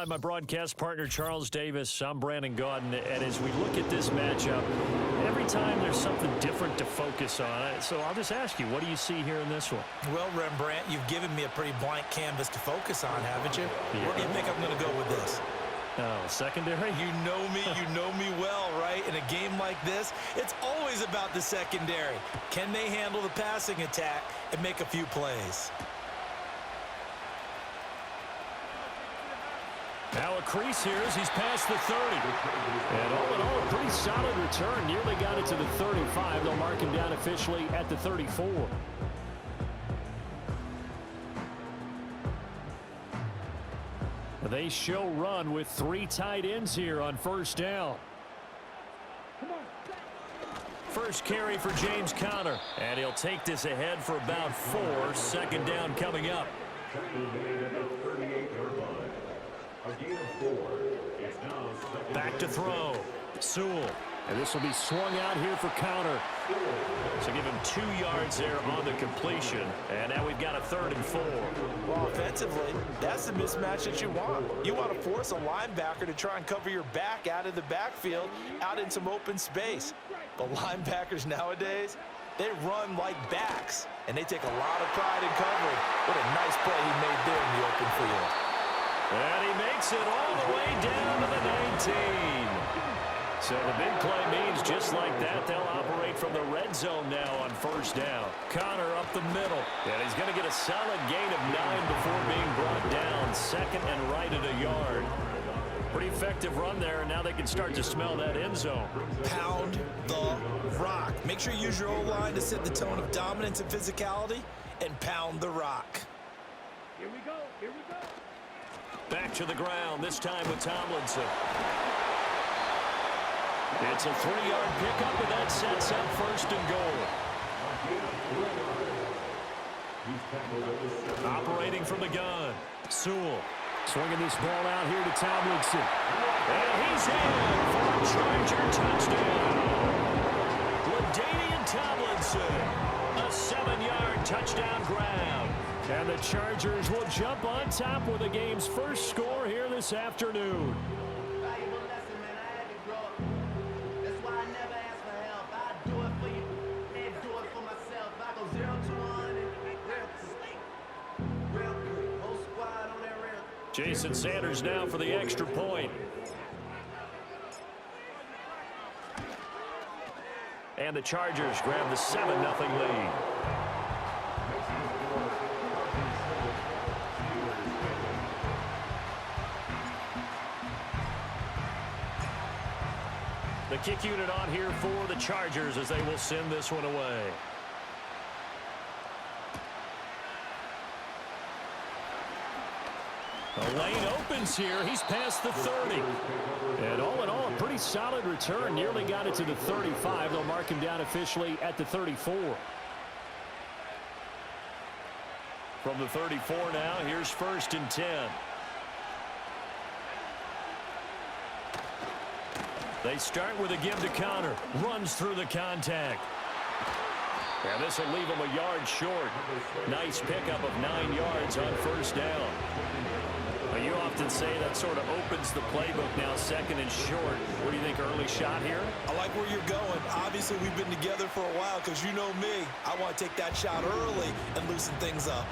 alongside my broadcast partner, Charles Davis. I'm Brandon Gaudin, and as we look at this matchup, every time there's something different to focus on. So I'll just ask you, what do you see here in this one? Well, Rembrandt, you've given me a pretty blank canvas to focus on, haven't you? Yeah. Where do you think I'm going to go with this? Oh, secondary? You know me well, right? In a game like this, it's always about the secondary. Can they handle the passing attack and make a few plays? Now a crease here as he's past the 30. And all in all, a pretty solid return. Nearly got it to the 35. They'll mark him down officially at the 34. They show run with 3 tight ends here on first down. First carry for James Conner. And he'll take this ahead for about 4. Second down coming up. Back to throw. Sewell. And this will be swung out here for Conner. So give him 2 yards there on the completion. And now we've got a 3rd and 4. Well, offensively, that's the mismatch that you want. You want to force a linebacker to try and cover your back out of the backfield, out in some open space. But linebackers nowadays, they run like backs, and they take a lot of pride in covering. What a nice play he made there in the open field. And he makes it all the way down to the 19. So the big play means just like that, they'll operate from the red zone now on first down. Conner up the middle. And he's going to get a solid gain of 9 before being brought down. 2nd and right at a yard. Pretty effective run there, and now they can start to smell that end zone. Pound the rock. Make sure you use your O-line to set the tone of dominance and physicality, and pound the rock. Here we go. Here we go. Back to the ground, this time with Tomlinson. It's a 3-yard pickup, and that sets up 1st and goal. Operating from the gun. Sewell swinging this ball out here to Tomlinson. And he's in for a Charger touchdown. LaDainian Tomlinson, a 7-yard touchdown grab. And the Chargers will jump on top with the game's first score here this afternoon. Jason Sanders now for the extra point. And the Chargers grab the 7-0 lead. The kick unit on here for the Chargers as they will send this one away. The lane opens here. He's past the 30. And all in all, a pretty solid return. Nearly got it to the 35. They'll mark him down officially at the 34. From the 34 now, here's 1st and 10. They start with a give to Conner. Runs through the contact. And this will leave him a yard short. Nice pickup of 9 yards on 1st down. You often say that sort of opens the playbook now, 2nd and short. What do you think, early shot here? I like where you're going. Obviously, we've been together for a while because you know me. I want to take that shot early and loosen things up.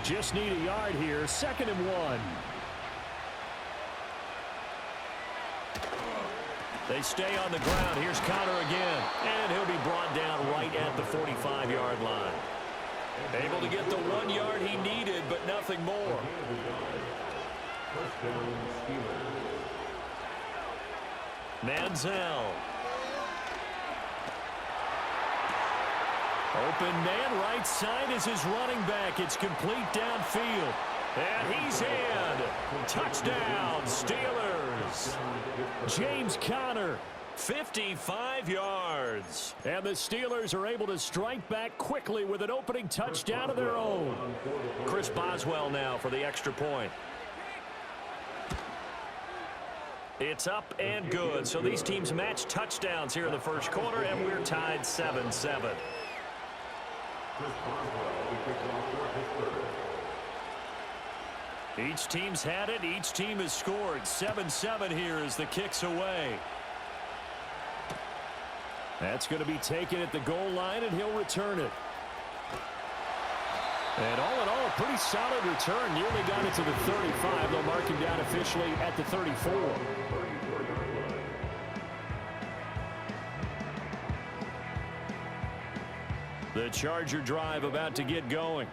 Just need a yard here, 2nd and 1. They stay on the ground. Here's Conner again. And he'll be brought down right at the 45-yard line. Able to get the 1 yard he needed, but nothing more. Manziel. Open man, right side is his running back. It's complete downfield. And he's in. Touchdown, Steelers. James Conner. 55 yards. And the Steelers are able to strike back quickly with an opening touchdown of their own. Chris Boswell now for the extra point. It's up and good. So these teams match touchdowns here in the first quarter, and we're tied 7-7. Each team's had it. Each team has scored. 7-7 here as the kick's away. That's going to be taken at the goal line, and he'll return it. And all in all, a pretty solid return. Nearly got it to the 35. They'll mark him down officially at the 34. The Charger drive about to get going.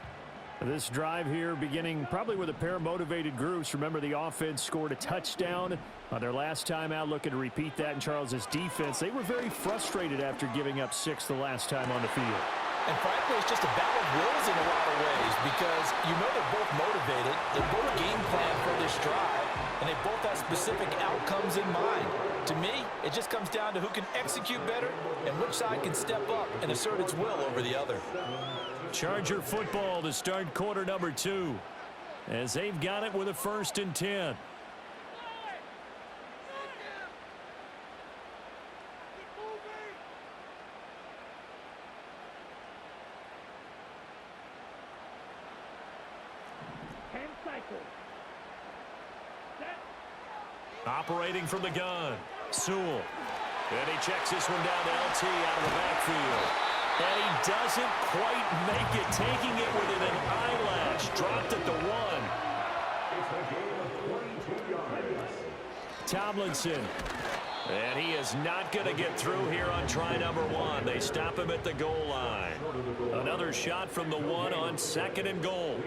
This drive here beginning probably with a pair of motivated groups. Remember, the offense scored a touchdown on their last time out. Looking to repeat that in Charles's defense. They were very frustrated after giving up 6 the last time on the field. And frankly, it's just a battle of wills in a lot of ways because you know they're both motivated. They're both game plan for this drive, and they both have specific outcomes in mind. To me, it just comes down to who can execute better and which side can step up and assert its will over the other. Charger football to start quarter number 2 as they've got it with a 1st and 10. Operating from the gun, Sewell. And he checks this one down to LT out of the backfield. And he doesn't quite make it, taking it within an eyelash. Dropped at the 1. Tomlinson. And he is not going to get through here on try number 1. They stop him at the goal line. Another shot from the 1 on 2nd and goal.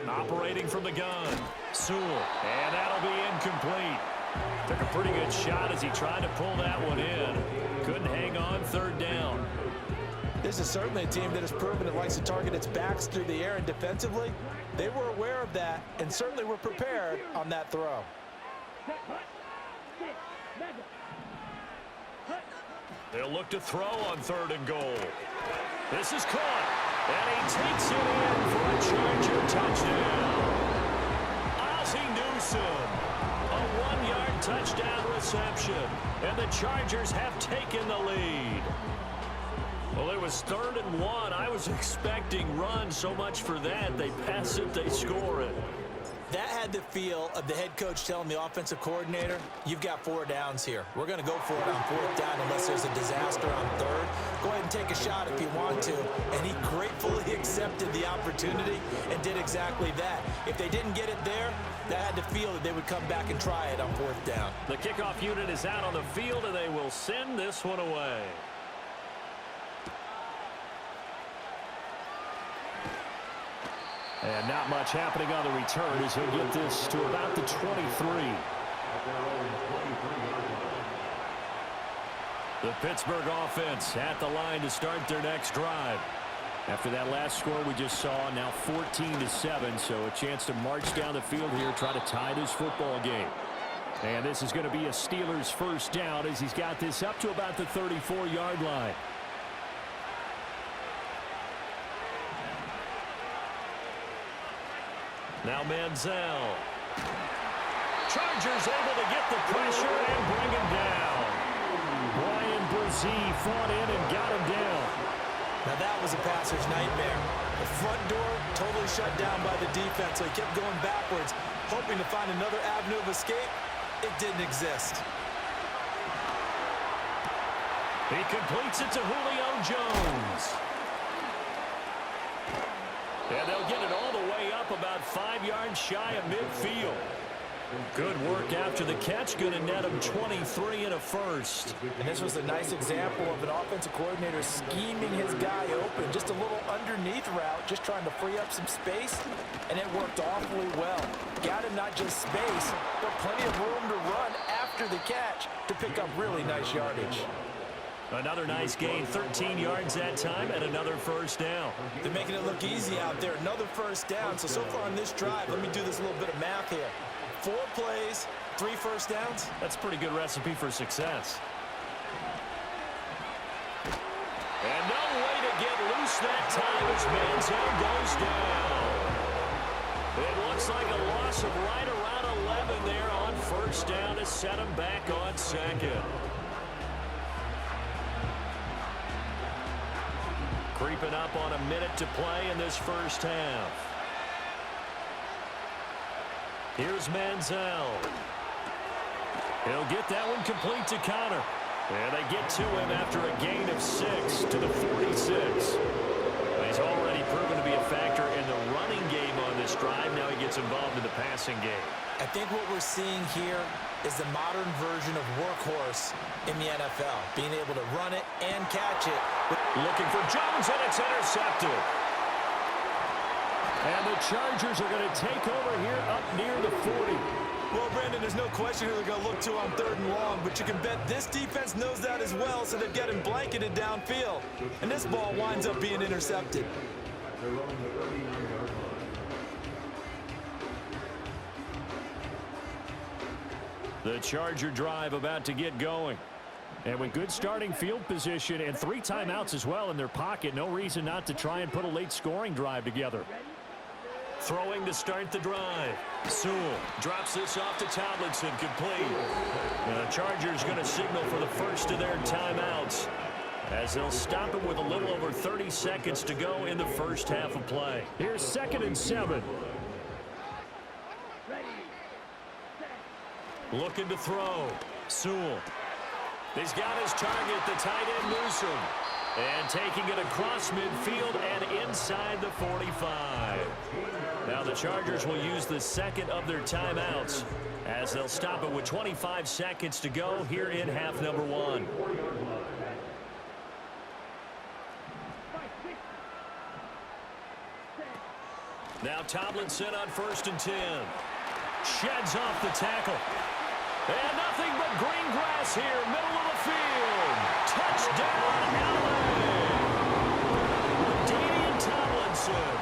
Operating from the gun, Sewell, and that'll be incomplete. Took a pretty good shot as he tried to pull that one in. Couldn't hang on 3rd down. This is certainly a team that has proven it likes to target its backs through the air, and defensively, they were aware of that and certainly were prepared on that throw. They'll look to throw on 3rd and goal. This is caught, and he takes it in for a Charger touchdown. Ozzie Newsome, a 1-yard touchdown reception, and the Chargers have taken the lead. Well, it was 3rd and 1. I was expecting run, so much for that. They pass it, they score it. That had the feel of the head coach telling the offensive coordinator, you've got 4 downs here. We're going to go for it on 4th down unless there's a disaster on 3rd. Go ahead and take a shot if you want to. And he gratefully accepted the opportunity and did exactly that. If they didn't get it there, that had the feel that they would come back and try it on 4th down. The kickoff unit is out on the field, and they will send this one away. And not much happening on the return as he'll get this to about the 23. The Pittsburgh offense at the line to start their next drive. After that last score we just saw, now 14-7, so a chance to march down the field here, try to tie this football game. And this is going to be a Steelers 1st down as he's got this up to about the 34-yard line. Now Manziel. Chargers able to get the pressure and bring him down. Brian Brzee fought in and got him down. Now that was a passer's nightmare. The front door totally shut down by the defense, so he kept going backwards, hoping to find another avenue of escape. It didn't exist. He completes it to Julio Jones. And they'll get it all the way up about 5 yards shy of midfield. Good work after the catch. Going to net him 23 and a 1st. And this was a nice example of an offensive coordinator scheming his guy open. Just a little underneath route, just trying to free up some space. And it worked awfully well. Got him not just space, but plenty of room to run after the catch to pick up really nice yardage. Another nice gain, 13 yards that time, and another 1st down. They're making it look easy out there. Another 1st down. So far on this drive, let me do this little bit of math here. 4 plays, 3 1st downs. That's a pretty good recipe for success. And no way to get loose that time as Manziel goes down. It looks like a loss of right around 11 there on 1st down to set him back on 2nd. Creeping up on a minute to play in this 1st half. Here's Manziel. He'll get that one complete to Connor. And they get to him after a gain of 6 to the 46. He's already proven to be a factor in the running game on this drive. Now he gets involved in the passing game. I think what we're seeing here is the modern version of workhorse in the NFL, being able to run it and catch it. Looking for Jones, and it's intercepted. And the Chargers are going to take over here up near the 40. Well, Brandon, there's no question who they're going to look to on 3rd and long, but you can bet this defense knows that as well, so they've got him blanketed downfield. And this ball winds up being intercepted. The Charger drive about to get going. And with good starting field position and 3 timeouts as well in their pocket, no reason not to try and put a late scoring drive together. Throwing to start the drive. Sewell drops this off to Tomlinson, complete. And the Chargers going to signal for the first of their timeouts as they'll stop it with a little over 30 seconds to go in the first half of play. Here's 2nd and 7. Looking to throw. Sewell. He's got his target, the tight end Newsom. And taking it across midfield and inside the 45. Now the Chargers will use the second of their timeouts as they'll stop it with 25 seconds to go here in half number 1. Now Tomlinson on 1st and 10. Sheds off the tackle. And nothing but green grass here, middle of the field. Touchdown, LA! Damian Tomlinson,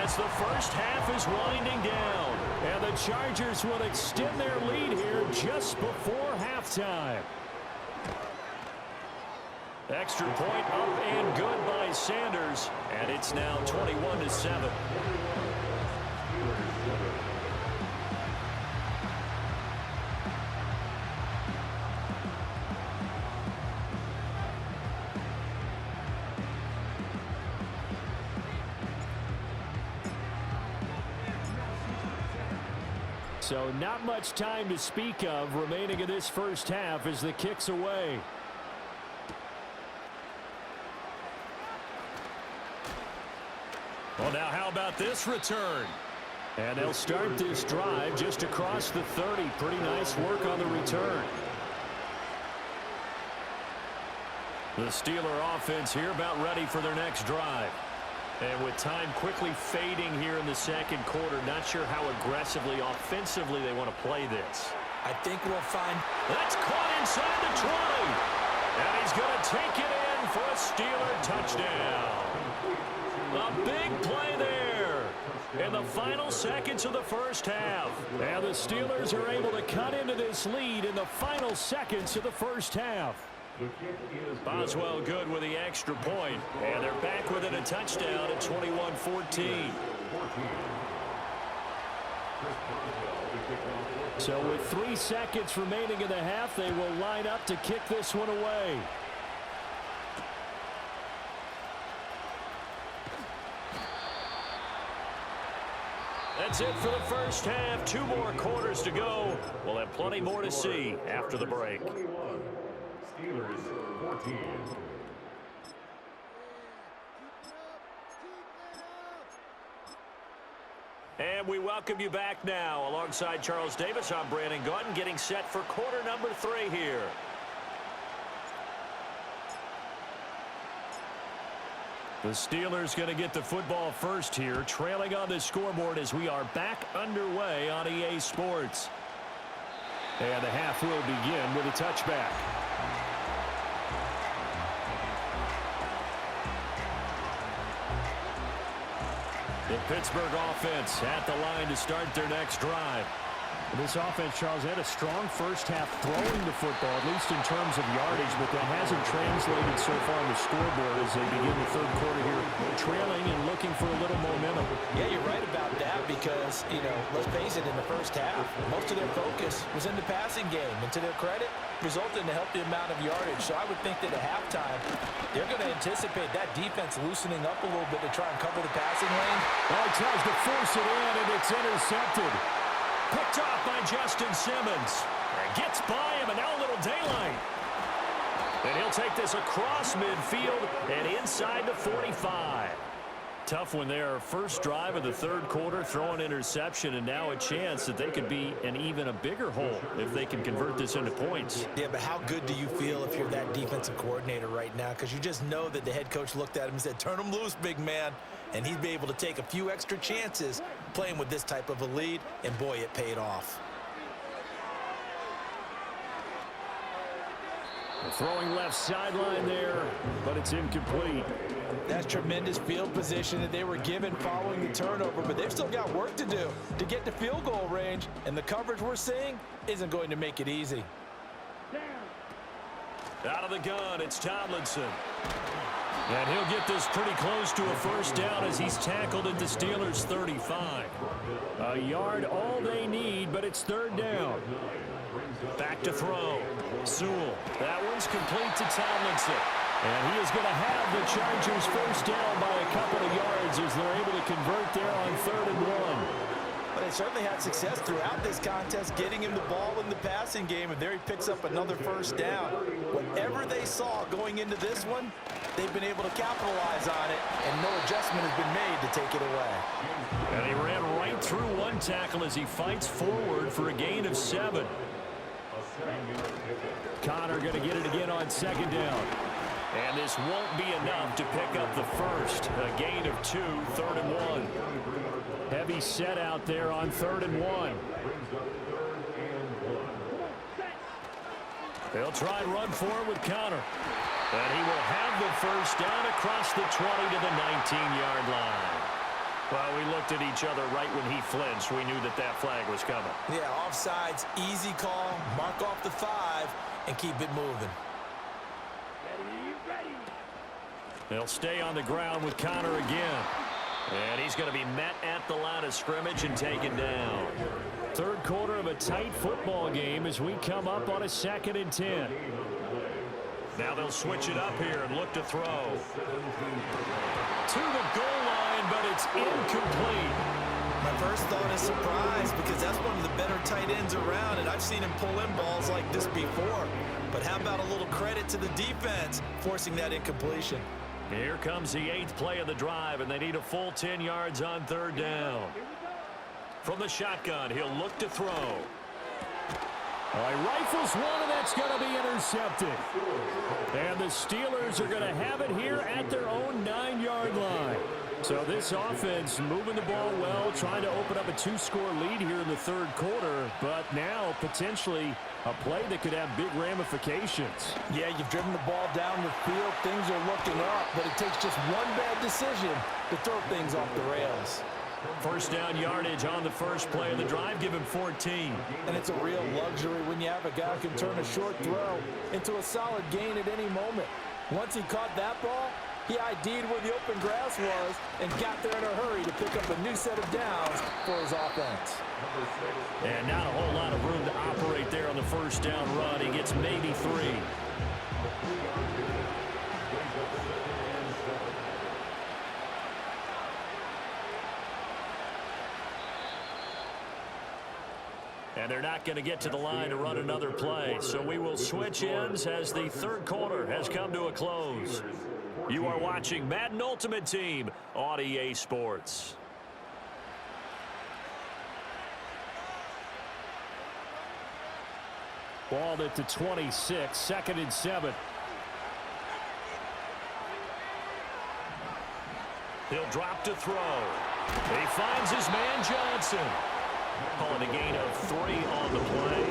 as the first half is winding down. And the Chargers will extend their lead here just before halftime. Extra point up and good by Sanders. And it's now 21-7. So not much time to speak of remaining in this first half as the kick's away. Well, now how about this return? And they'll start this drive just across the 30. Pretty nice work on the return. The Steeler offense here about ready for their next drive. And with time quickly fading here in the second quarter, not sure how aggressively, offensively they want to play this. I think we'll find... That's caught inside the 20. And he's going to take it in for a Steeler touchdown. A big play there in the final seconds of the first half. And the Steelers are able to cut into this lead in the final seconds of the first half. Boswell good with the extra point, and they're back within a touchdown at 21-14. So with 3 seconds remaining in the half, they will line up to kick this one away. That's it for the first half. 2 more quarters to go. We'll have plenty more to see after the break. Steelers 14. And we welcome you back now. Alongside Charles Davis, I'm Brandon Gaudin, getting set for quarter number 3 here. The Steelers going to get the football first here, trailing on the scoreboard as we are back underway on EA Sports. And the half will begin with a touchback. The Pittsburgh offense at the line to start their next drive. This offense, Charles, had a strong first half throwing the football, at least in terms of yardage, but that hasn't translated so far on the scoreboard as they begin the third quarter here, trailing and looking for a little momentum. Yeah, you're right about that because, let's face it, in the first half, most of their focus was in the passing game, and to their credit, resulted in a healthy amount of yardage. So I would think that at halftime, they're going to anticipate that defense loosening up a little bit to try and cover the passing lane. Well, he tries to force it in, and it's intercepted. Picked off by Justin Simmons. And gets by him, and now a little daylight. And he'll take this across midfield and inside the 45. Tough one there. First drive of the third quarter, throw an interception, and now a chance that they could be in even a bigger hole if they can convert this into points. Yeah, but how good do you feel if you're that defensive coordinator right now? Because you just know that the head coach looked at him and said, turn him loose, big man. And he'd be able to take a few extra chances playing with this type of a lead, and boy, it paid off. Throwing left sideline there, but it's incomplete. That's tremendous field position that they were given following the turnover, but they've still got work to do to get to field goal range, and the coverage we're seeing isn't going to make it easy. Out of the gun, it's Tomlinson. And he'll get this pretty close to a first down as he's tackled at the Steelers' 35. A yard all they need, but it's third down. Back to throw. Sewell. That one's complete to Tomlinson. And he is going to have the Chargers first down by a couple of yards as they're able to convert there on 3rd and 1. But they certainly had success throughout this contest, getting him the ball in the passing game, and there he picks up another first down. Whatever they saw going into this one, they've been able to capitalize on it, and no adjustment has been made to take it away. And he ran right through one tackle as he fights forward for a gain of 7. Connor going to get it again on 2nd down. And this won't be enough to pick up the first. A gain of 2, 3rd and 1. Heavy set out there on 3rd and 1. They'll try and run for it with Connor. And he will have the first down across the 20 to the 19-yard line. Well, we looked at each other right when he flinched. We knew that that flag was coming. Yeah, offsides, easy call, mark off the 5, and keep it moving. They'll stay on the ground with Connor again. And he's going to be met at the line of scrimmage and taken down. Third quarter of a tight football game as we come up on a 2nd and 10. Now they'll switch it up here and look to throw. To the goal line, but it's incomplete. My first thought is surprise because that's one of the better tight ends around, and I've seen him pull in balls like this before. But how about a little credit to the defense forcing that incompletion? Here comes the 8th play of the drive, and they need a full 10 yards on 3rd down. From the shotgun, he'll look to throw. All right, rifles one, and that's going to be intercepted. And the Steelers are going to have it here at their own 9-yard line. So this offense moving the ball well, trying to open up a 2-score lead here in the third quarter, but now potentially a play that could have big ramifications. Yeah, you've driven the ball down the field. Things are looking up, but it takes just one bad decision to throw things off the rails. First down yardage on the first play of the drive, give him 14. And it's a real luxury when you have a guy who can turn a short throw into a solid gain at any moment. Once he caught that ball, he ID'd where the open grass was and got there in a hurry to pick up a new set of downs for his offense. And not a whole lot of room to operate there on the first down run. He gets maybe 3. And they're not going to get to the line to run another play. So we will switch ends as the third quarter has come to a close. You are watching Madden Ultimate Team on EA Sports. Ball at the 26, 2nd and 7. He'll drop to throw. He finds his man Johnson. Calling a gain of 3 on the play.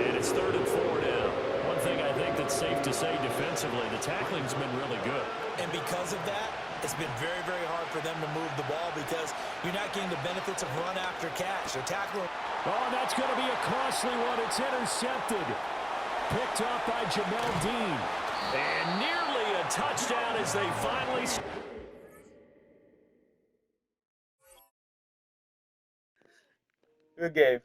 And it's 3rd and 4 now. One thing I think that's safe to say defensively, the tackling's been really good. And because of that, it's been very, very hard for them to move the ball because you're not getting the benefits of run after catch. They're tackling. Oh, that's going to be a costly one. It's intercepted. Picked up by Jamel Dean. And nearly a touchdown as they finally... Good game.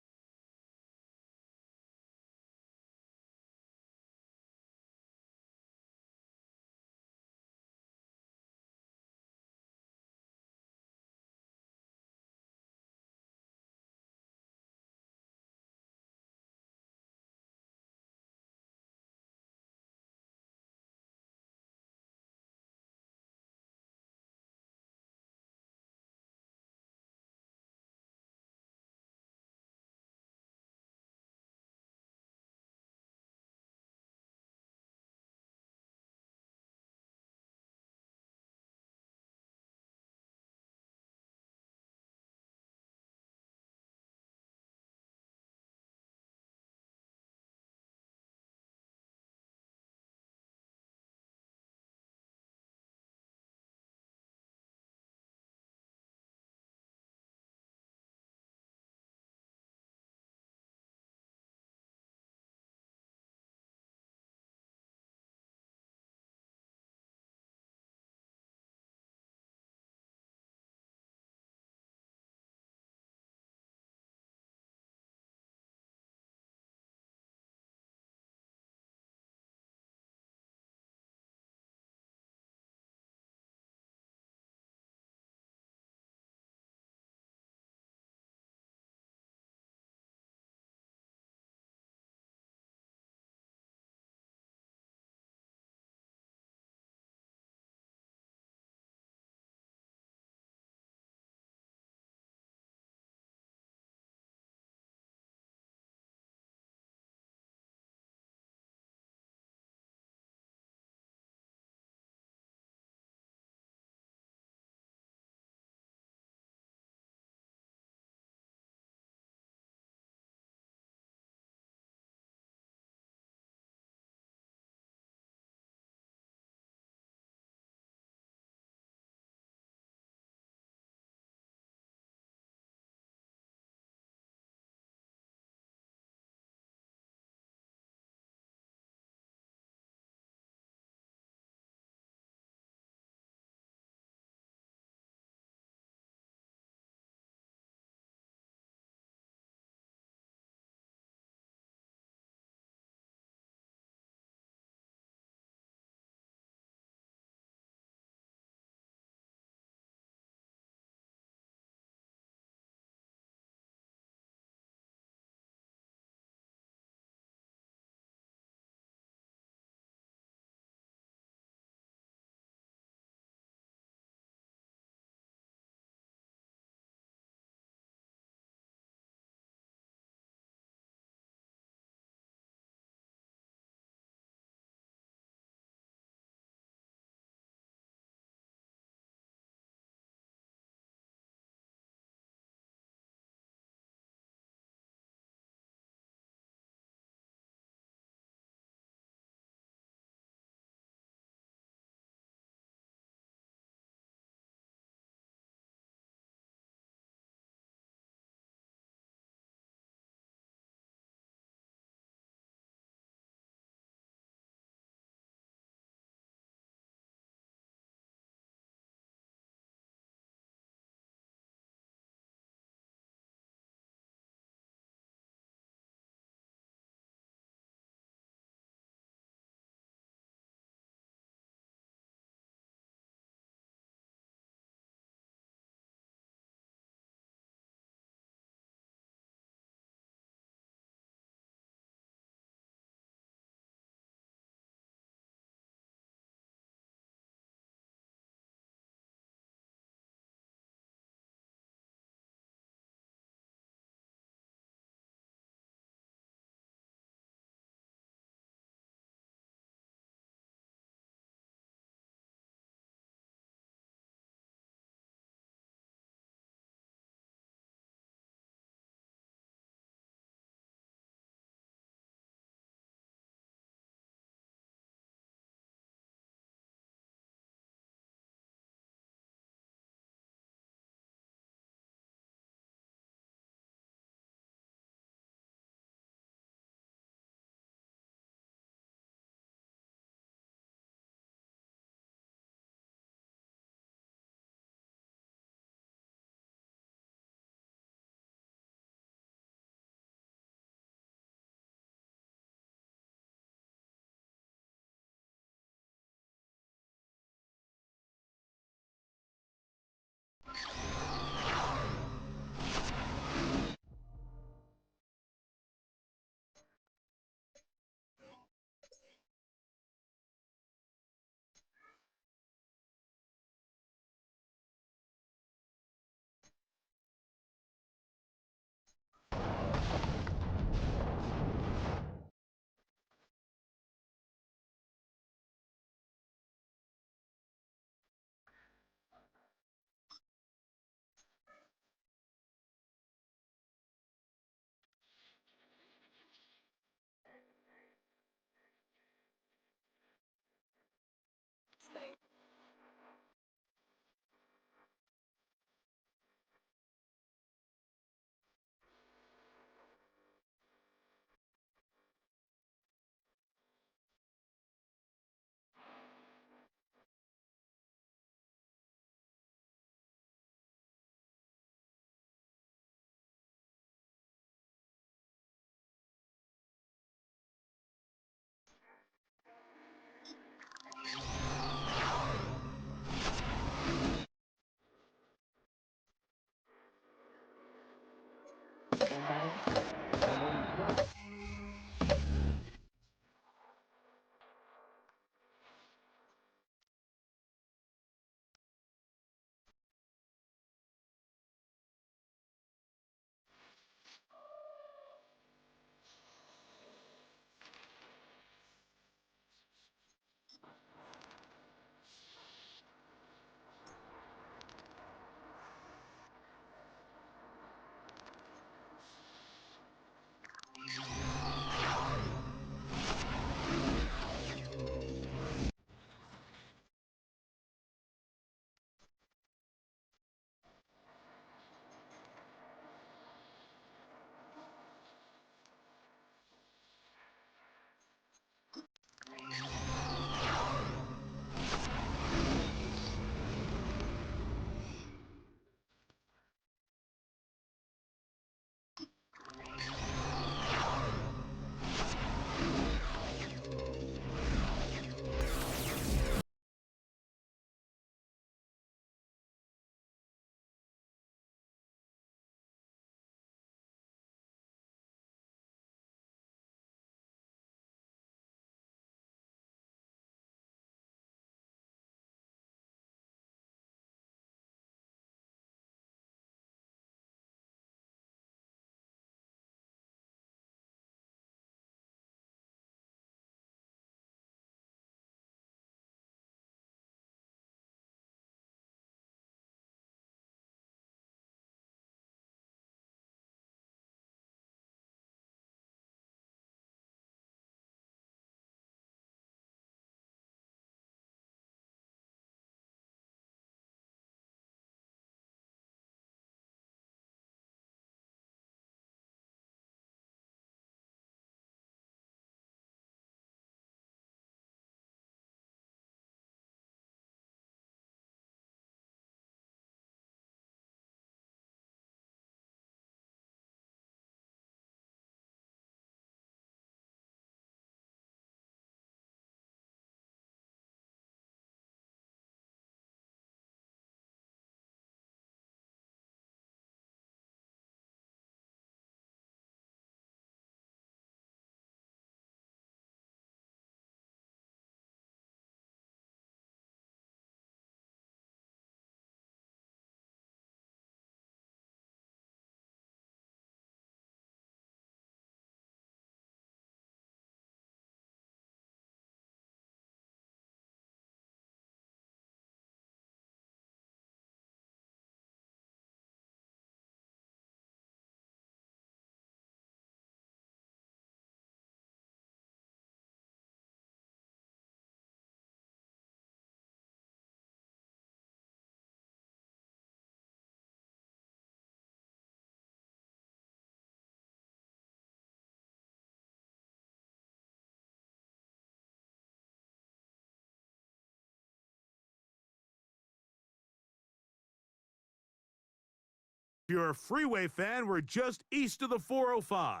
If you're a Freeway fan, we're just east of the 405,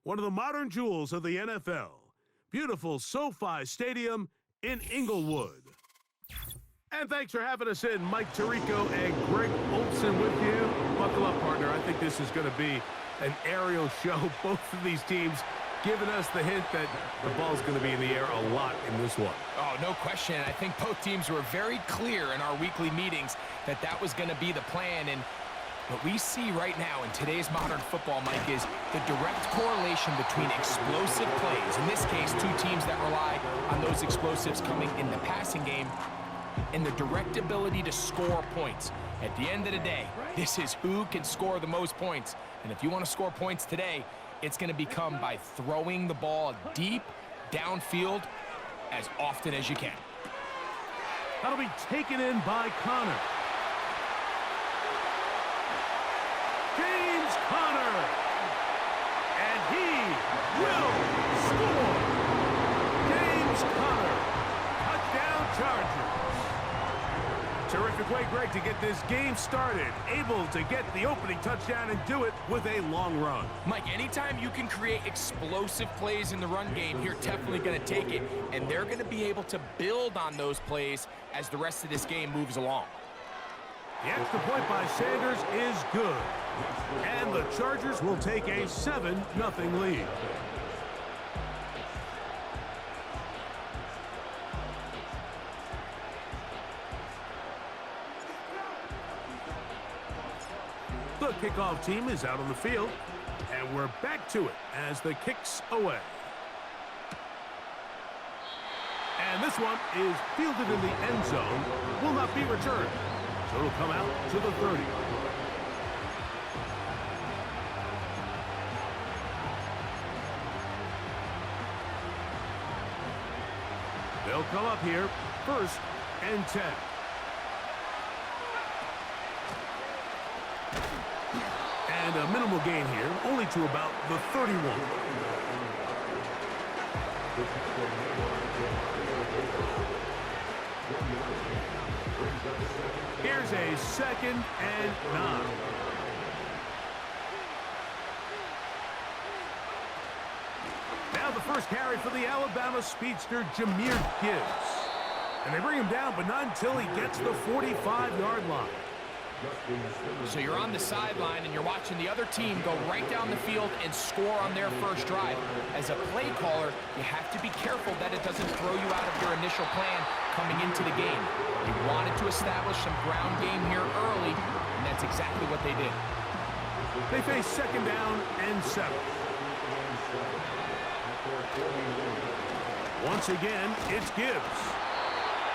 one of the modern jewels of the NFL. Beautiful SoFi Stadium in Inglewood. And thanks for having us in. Mike Tirico and Greg Olson with you. Buckle up, partner. I think this is going to be an aerial show. Both of these teams giving us the hint that the ball's going to be in the air a lot in this one. Oh, no question. I think both teams were very clear in our weekly meetings that that was going to be the plan. And what we see right now in today's modern football, Mike, is the direct correlation between explosive plays, in this case, two teams that rely on those explosives coming in the passing game, and the direct ability to score points. At the end of the day, this is who can score the most points. And if you want to score points today, it's going to become by throwing the ball deep downfield as often as you can. That'll be taken in by Connor. James Conner, and he will score. James Conner, touchdown Chargers. Terrific way, Greg, to get this game started. Able to get the opening touchdown and do it with a long run. Mike, anytime you can create explosive plays in the run game, you're definitely going to take it, and they're going to be able to build on those plays as the rest of this game moves along. The extra point by Sanders is good. And the Chargers will take a 7-0 lead. The kickoff team is out on the field, and we're back to it as the kick's away. And this one is fielded in the end zone, will not be returned. So it'll come out to the 30. They'll come up here, 1st and 10. And a minimal gain here, only to about the 31. Here's a 2nd and 9. Now the first carry for the Alabama speedster, Jahmyr Gibbs. And they bring him down, but not until he gets the 45-yard line. So you're on the sideline and you're watching the other team go right down the field and score on their first drive. As a play caller, you have to be careful that it doesn't throw you out of your initial plan coming into the game. They wanted to establish some ground game here early, and that's exactly what they did. They face 2nd down and 7. Once again, it's Gibbs.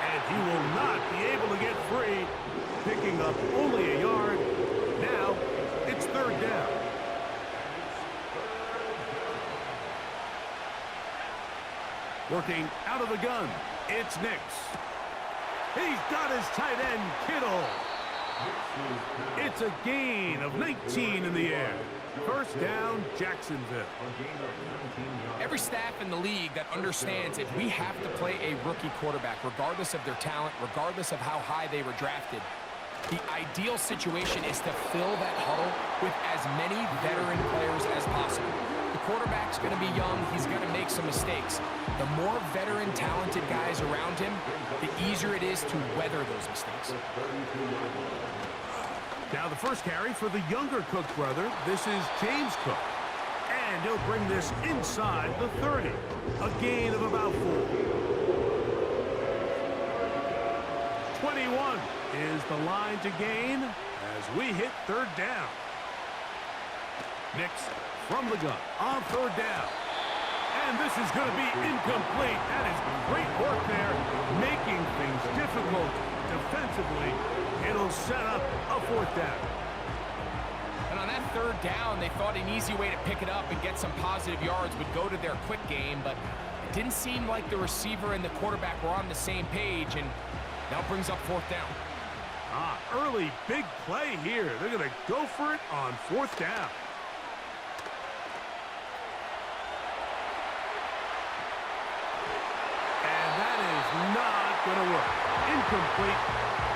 And he will not be able to get free, picking up only a yard. Now, it's 3rd down. Working out of the gun, it's Nix. He's got his tight end, Kittle. It's a gain of 19 in the air. 1st down, Jacksonville. Every staff in the league that understands if we have to play a rookie quarterback, regardless of their talent, regardless of how high they were drafted, the ideal situation is to fill that huddle with as many veteran players as possible. The quarterback's going to be young. He's going to make some mistakes. The more veteran, talented guys around him, the easier it is to weather those mistakes. Now the first carry for the younger Cook brother. This is James Cook. And he'll bring this inside the 30. A gain of about 4. 21 is the line to gain as we hit 3rd down. Nix from the gun on 3rd down. And this is going to be incomplete. That is great work there, making things difficult defensively. It'll set up a 4th down. And on that 3rd down, they thought an easy way to pick it up and get some positive yards would go to their quick game, but it didn't seem like the receiver and the quarterback were on the same page, and now brings up 4th down. Early big play here. They're going to go for it on 4th down. And that is not going to work. Incomplete,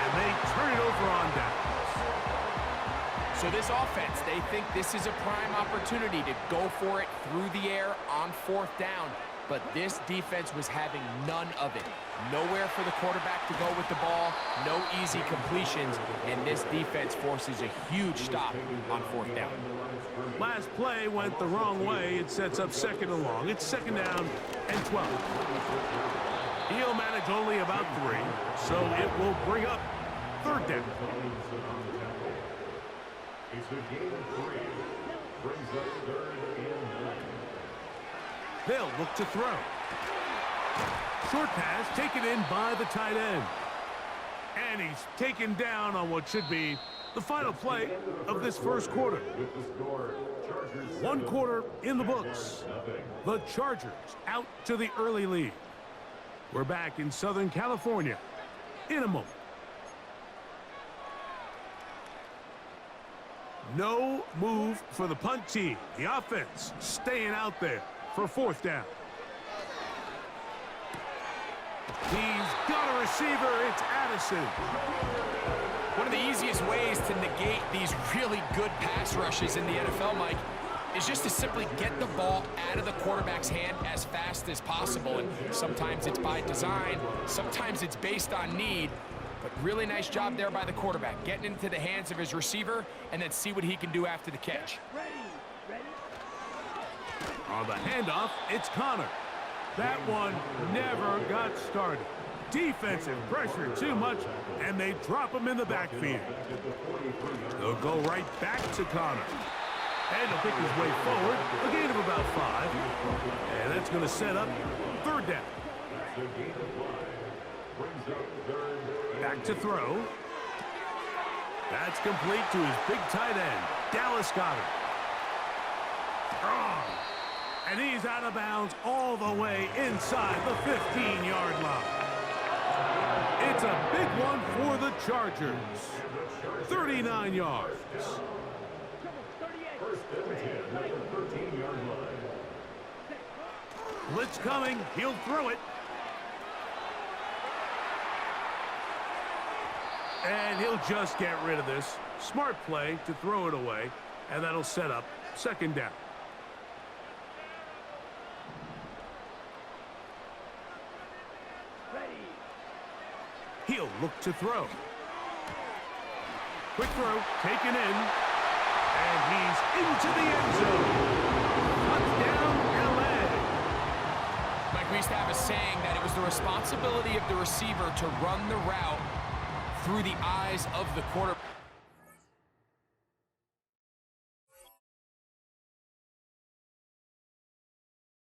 and they turn it over on downs. So this offense, they think this is a prime opportunity to go for it through the air on 4th down. But this defense was having none of it. Nowhere for the quarterback to go with the ball, no easy completions, and this defense forces a huge stop on 4th down. Last play went the wrong way. It sets up 2nd and long. It's 2nd down and 12. He'll manage only about 3, so it will bring up 3rd down. It's a gain of 3. Brings up 3rd and 9. They'll look to throw. Short pass taken in by the tight end. And he's taken down on what should be the final play of this first quarter. 1 quarter in the books. The Chargers out to the early lead. We're back in Southern California in a moment. No move for the punt team. The offense staying out there for 4th down. He's got a receiver. It's Addison. One of the easiest ways to negate these really good pass rushes in the NFL, Mike, is just to simply get the ball out of the quarterback's hand as fast as possible. And sometimes it's by design, sometimes it's based on need. But really nice job there by the quarterback, getting into the hands of his receiver and then see what he can do after the catch. On the handoff, it's Connor. That one never got started. Defensive pressure too much, and they drop him in the backfield. They'll go right back to Connor. And he'll pick his way forward, a gain of about 5. And that's going to set up 3rd down. Back to throw. That's complete to his big tight end, Dallas Goedert. Strong. And he's out of bounds all the way inside the 15-yard line. It's a big one for the Chargers. 39 yards. Blitz coming. He'll throw it. And he'll just get rid of this. Smart play to throw it away. And that'll set up 2nd down. He'll look to throw. Quick throw, taken in. And he's into the end zone. Touchdown, LA. Mike, we used to have a saying that it was the responsibility of the receiver to run the route through the eyes of the quarterback.